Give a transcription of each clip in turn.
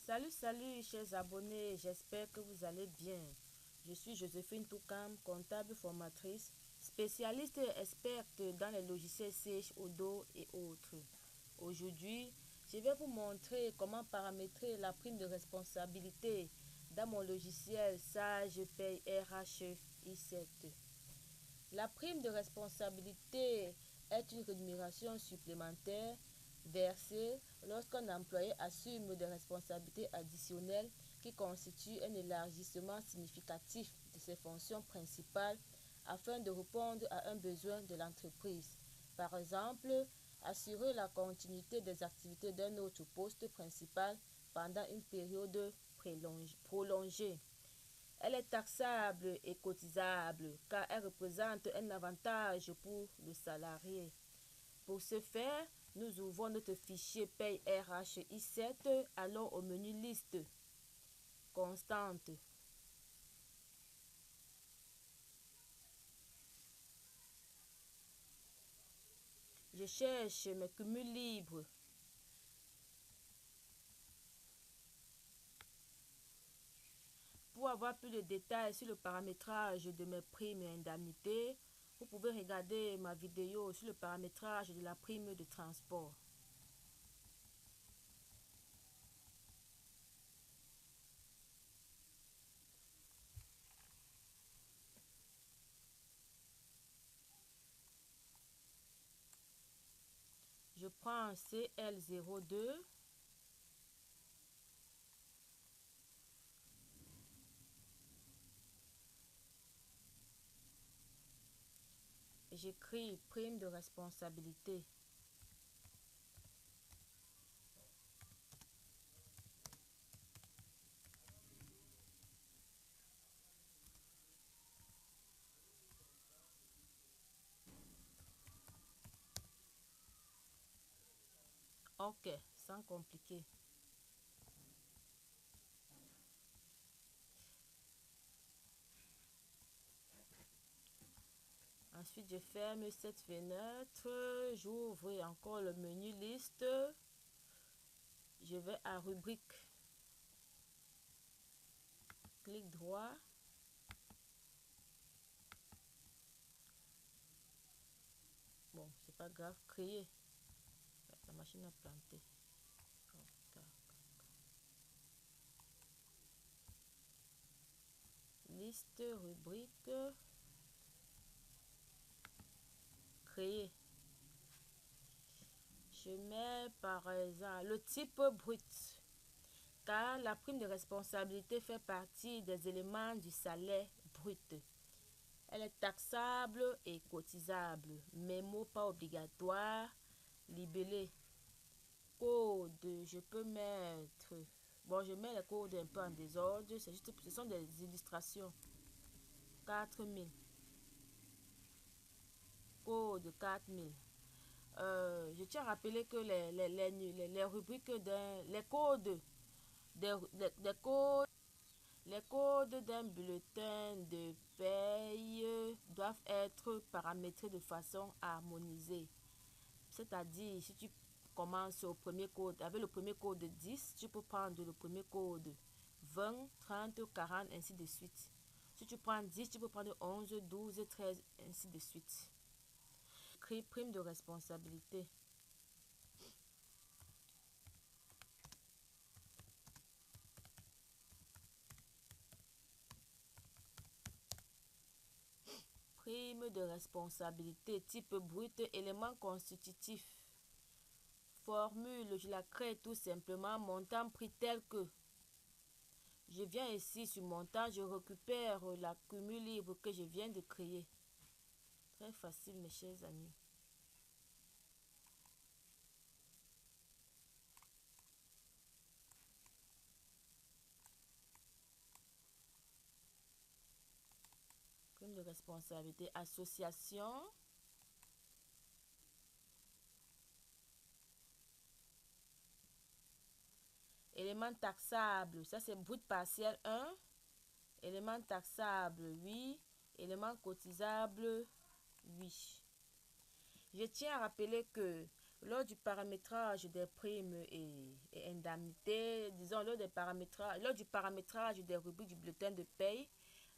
Salut chers abonnés, j'espère que vous allez bien. Je suis Joséphine Toukam, comptable formatrice, spécialiste et experte dans les logiciels Sage, Odoo et autres. Aujourd'hui, je vais vous montrer comment paramétrer la prime de responsabilité dans mon logiciel Sage Paye RH i7. La prime de responsabilité est une rémunération supplémentaire versée lorsqu'un employé assume des responsabilités additionnelles qui constituent un élargissement significatif de ses fonctions principales afin de répondre à un besoin de l'entreprise. Par exemple, assurer la continuité des activités d'un autre poste principal pendant une période prolongée. Elle est taxable et cotisable car elle représente un avantage pour le salarié. Pour ce faire, nous ouvrons notre fichier Paye RH i7, allons au menu Liste, Constante. Je cherche mes cumuls libres. Pour avoir plus de détails sur le paramétrage de mes primes et indemnités, vous pouvez regarder ma vidéo sur le paramétrage de la prime de transport. Je prends CL02. J'écris prime de responsabilité. Ok, sans compliquer. Ensuite, je ferme cette fenêtre. J'ouvre encore le menu liste. Je vais à rubrique. Clic droit. Bon, c'est pas grave. Créer. La machine a planté. Liste, rubrique. Créer. Je mets par exemple le type brut. Car la prime de responsabilité fait partie des éléments du salaire brut. Elle est taxable et cotisable. Mémo pas obligatoire. Libellé. Code, je peux mettre... Bon, je mets les codes un peu en désordre. C'est juste, ce sont des illustrations. 4000. Code 4000. Je tiens à rappeler que les rubriques les codes les codes d'un bulletin de paye doivent être paramétrés de façon harmonisée. C'est-à-dire, si tu commences au premier code, avec le premier code 10, tu peux prendre le premier code 20, 30, 40, ainsi de suite. Si tu prends 10, tu peux prendre 11, 12, 13, ainsi de suite. Écris prime de responsabilité. Prime de responsabilité, type brut, élément constitutif. Formule, je la crée tout simplement, montant prix tel que. Je viens ici sur montant, je récupère la cumul libre que je viens de créer. Très facile mes chers amis. Prime de responsabilité, association. Élément taxable, ça c'est brut partiel 1. Élément taxable 8. Élément cotisable 8. Je tiens à rappeler que Lors du paramétrage des primes et indemnités, disons lors du paramétrage des rubriques du bulletin de paye,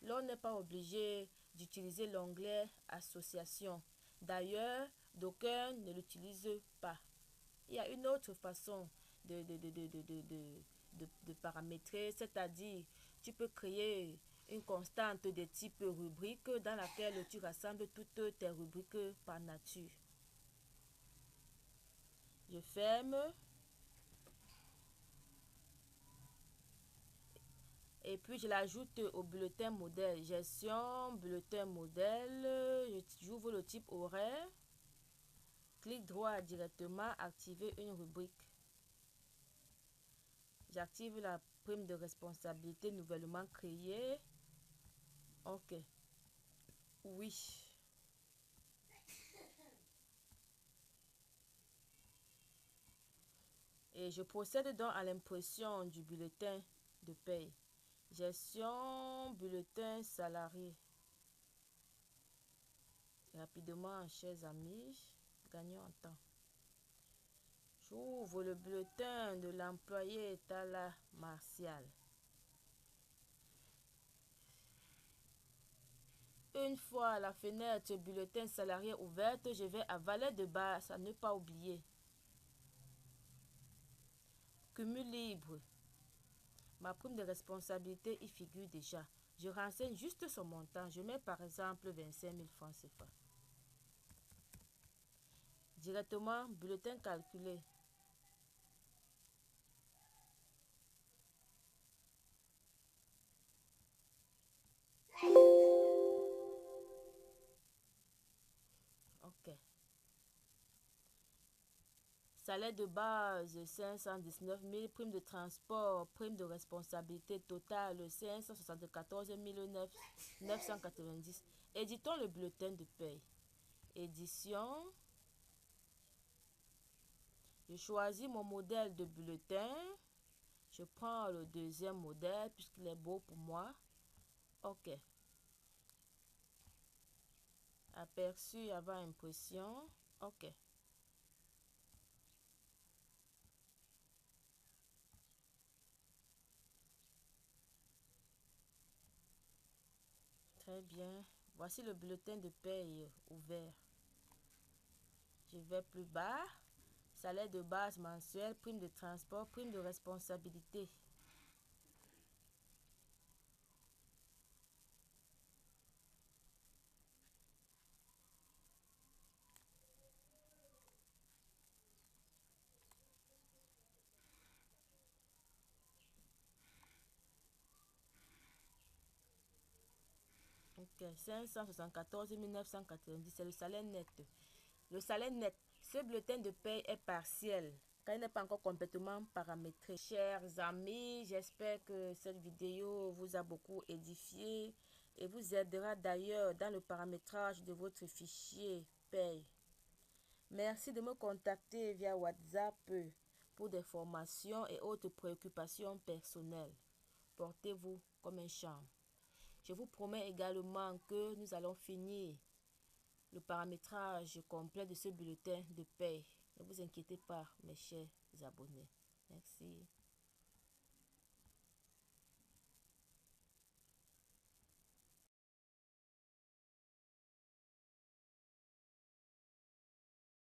l'on n'est pas obligé d'utiliser l'onglet Association. D'ailleurs, d'aucuns ne l'utilisent pas. Il y a une autre façon de paramétrer, c'est-à-dire tu peux créer une constante de type rubrique dans laquelle tu rassembles toutes tes rubriques par nature. Je ferme et puis je l'ajoute au bulletin modèle. Gestion, bulletin modèle, j'ouvre le type horaire, clic droit directement, activer une rubrique. J'active la prime de responsabilité nouvellement créée. Ok. Oui. Et je procède donc à l'impression du bulletin de paye. Gestion, bulletin salarié. Rapidement, chers amis, gagnons en temps. J'ouvre le bulletin de l'employé Tala Martial. Une fois la fenêtre bulletin salarié ouverte, je vais à valet de base, à ne pas oublier. Cumul libre. Ma prime de responsabilité y figure déjà. Je renseigne juste son montant. Je mets par exemple 25 000 francs CFA. Directement, bulletin calculé. Ok. Salaire de base 519 000, prime de transport, prime de responsabilité totale 574 990. Éditons le bulletin de paye. Édition. Je choisis mon modèle de bulletin. Je prends le deuxième modèle puisqu'il est beau pour moi. Ok. Aperçu avant impression. Ok. Très bien. Voici le bulletin de paye ouvert. Je vais plus bas. Salaire de base mensuel, prime de transport, prime de responsabilité. Ok, 574 990, c'est le salaire net. Le salaire net, ce bulletin de paie est partiel, car il n'est pas encore complètement paramétré. Chers amis, j'espère que cette vidéo vous a beaucoup édifié et vous aidera d'ailleurs dans le paramétrage de votre fichier paye. Merci de me contacter via WhatsApp pour des formations et autres préoccupations personnelles. Portez-vous comme un champ. Je vous promets également que nous allons finir le paramétrage complet de ce bulletin de paie. Ne vous inquiétez pas, mes chers abonnés. Merci.